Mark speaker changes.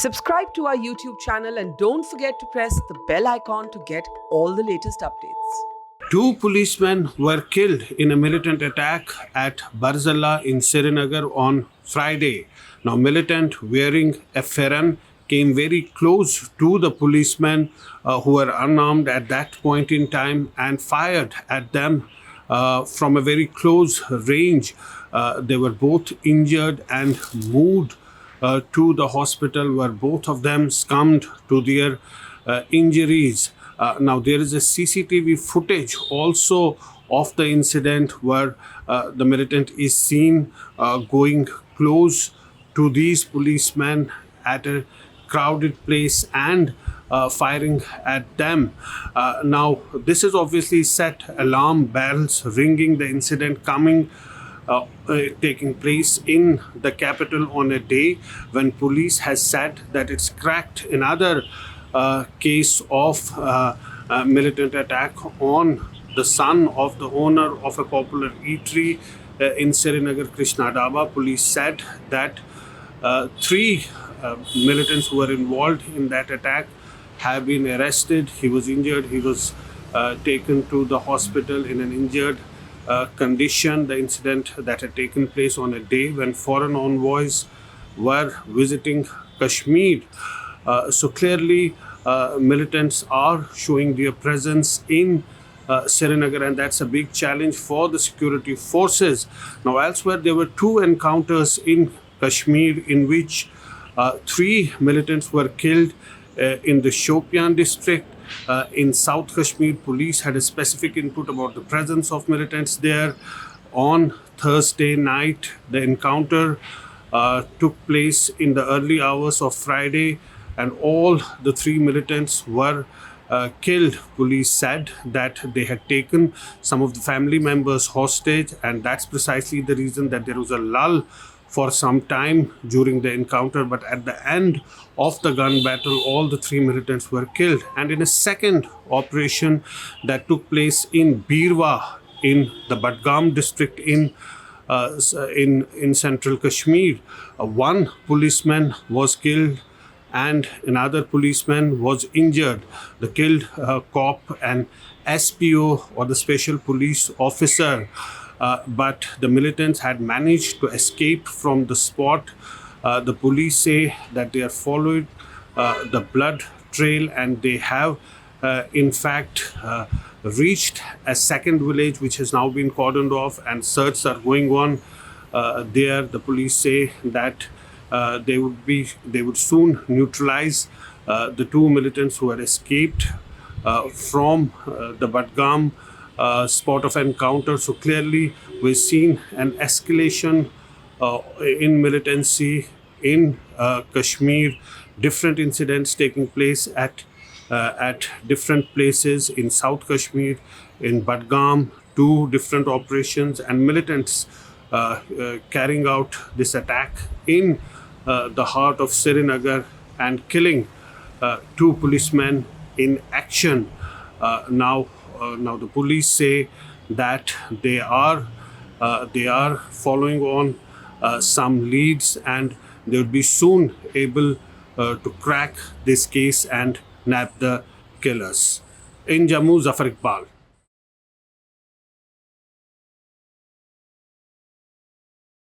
Speaker 1: Subscribe to our YouTube channel and don't forget to press the bell icon to get all the latest updates.
Speaker 2: Two policemen were killed in a militant attack at Barzalla in Srinagar on Friday. Now, militant wearing a Ferran came very close to the policemen who were unarmed at that point in time and fired at them from a very close range. They were both injured and moved to the hospital where both of them succumbed to their injuries. Now, there is a CCTV footage also of the incident where the militant is seen going close to these policemen at a crowded place and firing at them. Now, this is obviously set alarm bells ringing, the incident coming taking place in the capital on a day when police has said that it's cracked another case of militant attack on the son of the owner of a popular eatery in Srinagar, Krishna Dhaba. Police said that three militants who were involved in that attack have been arrested. He was injured. He was taken to the hospital in an injured condition. The incident that had taken place on a day when foreign envoys were visiting Kashmir. So clearly, militants are showing their presence in Srinagar, and that's a big challenge for the security forces. Now, elsewhere, there were two encounters in Kashmir in which three militants were killed in the Shopian district. In South Kashmir, police had a specific input about the presence of militants there. On Thursday night, the encounter took place in the early hours of Friday, and all the three militants were killed. Police said that they had taken some of the family members hostage, and that's precisely the reason that there was a lull for some time during the encounter. But at the end of the gun battle, all the three militants were killed. And in a second operation that took place in Birwa, in the Badgam district in central Kashmir, one policeman was killed and another policeman was injured. The killed cop and SPO, or the special police officer, but the militants had managed to escape from the spot. The police say that they are following the blood trail, and they have in fact reached a second village which has now been cordoned off, and searches are going on there. The police say that they would soon neutralize the two militants who had escaped from the Badgam spot of encounter. So clearly, we've seen an escalation in militancy in Kashmir. Different incidents taking place at different places in South Kashmir, in Badgam, two different operations, and militants carrying out this attack in the heart of Srinagar and killing two policemen in action. Now the police say that they are following on some leads, and they will be soon able to crack this case and nab the killers. In Jammu, Zafar Iqbal.